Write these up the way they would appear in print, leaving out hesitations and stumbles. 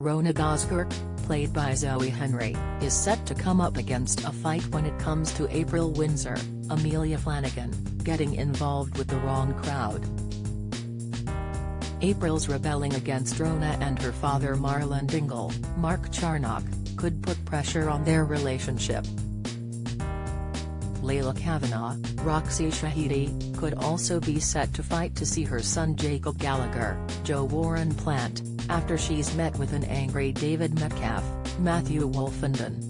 Rona Gosgurk, played by Zoe Henry, is set to come up against a fight when it comes to April Windsor, Amelia Flanagan, getting involved with the wrong crowd. April's rebelling against Rona and her father Marlon Dingle, Mark Charnock, could put pressure on their relationship. Layla Kavanagh, Roxy Shahidi, could also be set to fight to see her son Jacob Gallagher, Joe Warren Plant, after she's met with an angry David Metcalf, Matthew Wolfenden.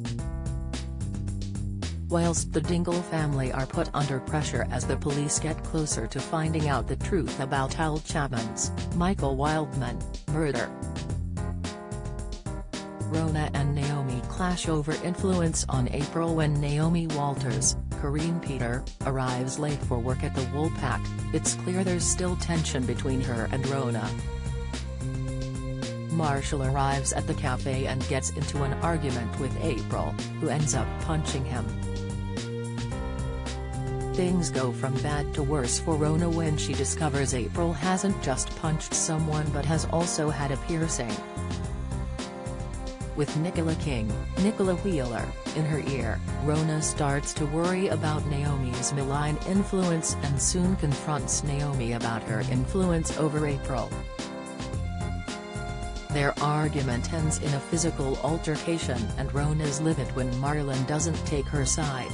Whilst the Dingle family are put under pressure as the police get closer to finding out the truth about Al Chapman's, Michael Wildman, murder. Rona and Naomi clash over influence on April when Naomi Walters, Kareem Peter, arrives late for work at the Woolpack. It's clear there's still tension between her and Rona. Marshall arrives at the cafe and gets into an argument with April, who ends up punching him. Things go from bad to worse for Rona when she discovers April hasn't just punched someone but has also had a piercing. With Nicola Wheeler, in her ear, Rona starts to worry about Naomi's malign influence and soon confronts Naomi about her influence over April. Their argument ends in a physical altercation and Rona's livid when Marlon doesn't take her side.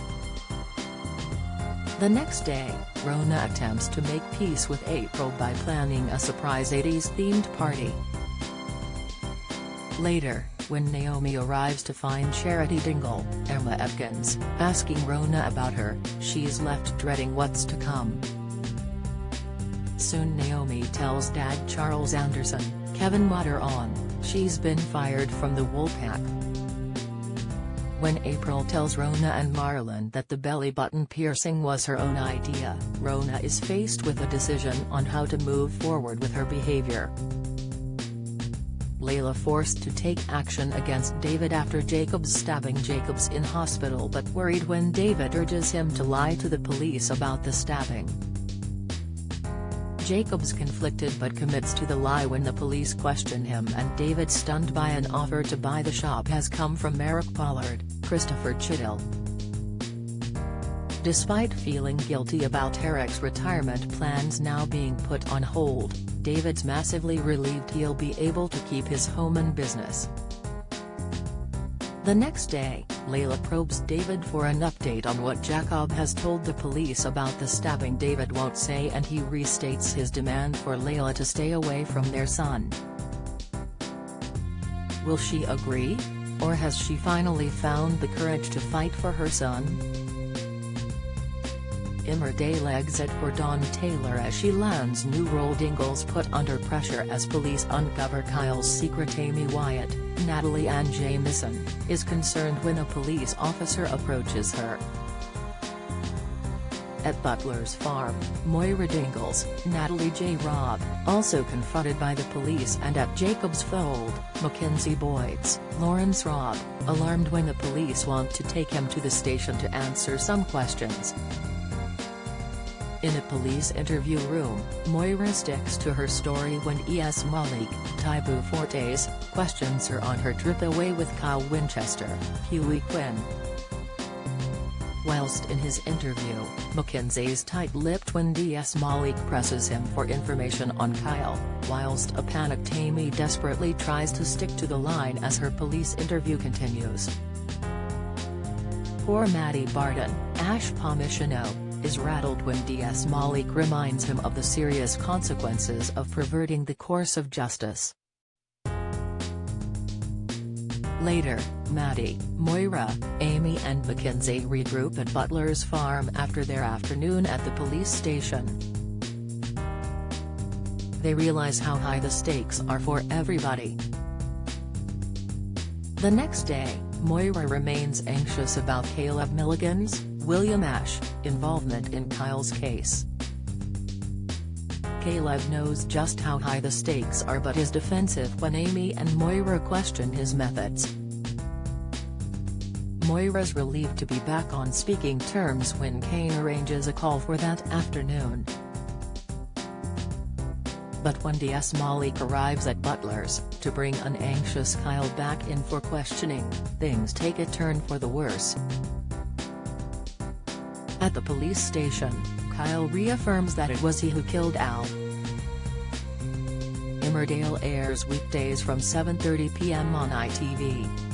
The next day, Rona attempts to make peace with April by planning a surprise 80s-themed party. Later, when Naomi arrives to find Charity Dingle, Emma Atkins, asking Rona about her, she's left dreading what's to come. Soon Naomi tells Dad Charles Anderson, Kevin Mutter on, she's been fired from the Woolpack. When April tells Rona and Marlon that the belly button piercing was her own idea, Rona is faced with a decision on how to move forward with her behavior. Layla forced to take action against David after Jacob's stabbing Jacob's in hospital but worried when David urges him to lie to the police about the stabbing. Jacob's conflicted but commits to the lie when the police question him and David, stunned by an offer to buy the shop, has come from Merrick Pollard, Christopher Chiddell. Despite feeling guilty about Eric's retirement plans now being put on hold, David's massively relieved he'll be able to keep his home and business. The next day, Layla probes David for an update on what Jacob has told the police about the stabbing. David won't say and he restates his demand for Layla to stay away from their son. Will she agree? Or has she finally found the courage to fight for her son? Emmerdale exit for Dawn Taylor as she lands new role. Dingles put under pressure as police uncover Kyle's secret. Amy Wyatt, Natalie Ann Jamieson, is concerned when a police officer approaches her. At Butler's farm, Moira Dingles, Natalie J. Robb, also confronted by the police, and at Jacob's fold, Mackenzie Boyd's Lawrence Robb, alarmed when the police want to take him to the station to answer some questions. In a police interview room, Moira sticks to her story when E.S. Malik, Taibu Fortes, questions her on her trip away with Kyle Winchester, Huey Quinn. Whilst in his interview, Mackenzie's tight-lipped when D.S. Malik presses him for information on Kyle, whilst a panicked Amy desperately tries to stick to the line as her police interview continues. Poor Maddie Barden, Ash Pomishino, is rattled when D.S. Malik reminds him of the serious consequences of perverting the course of justice. Later, Maddie, Moira, Amy and Mackenzie regroup at Butler's farm after their afternoon at the police station. They realize how high the stakes are for everybody. The next day, Moira remains anxious about Caleb Milligan's, William Ash, involvement in Kyle's case. Caleb knows just how high the stakes are but is defensive when Amy and Moira question his methods. Moira's relieved to be back on speaking terms when Kane arranges a call for that afternoon. But when DS Malik arrives at Butler's, to bring an anxious Kyle back in for questioning, things take a turn for the worse. At the police station, Kyle reaffirms that it was he who killed Al. Emmerdale airs weekdays from 7:30 p.m. on ITV.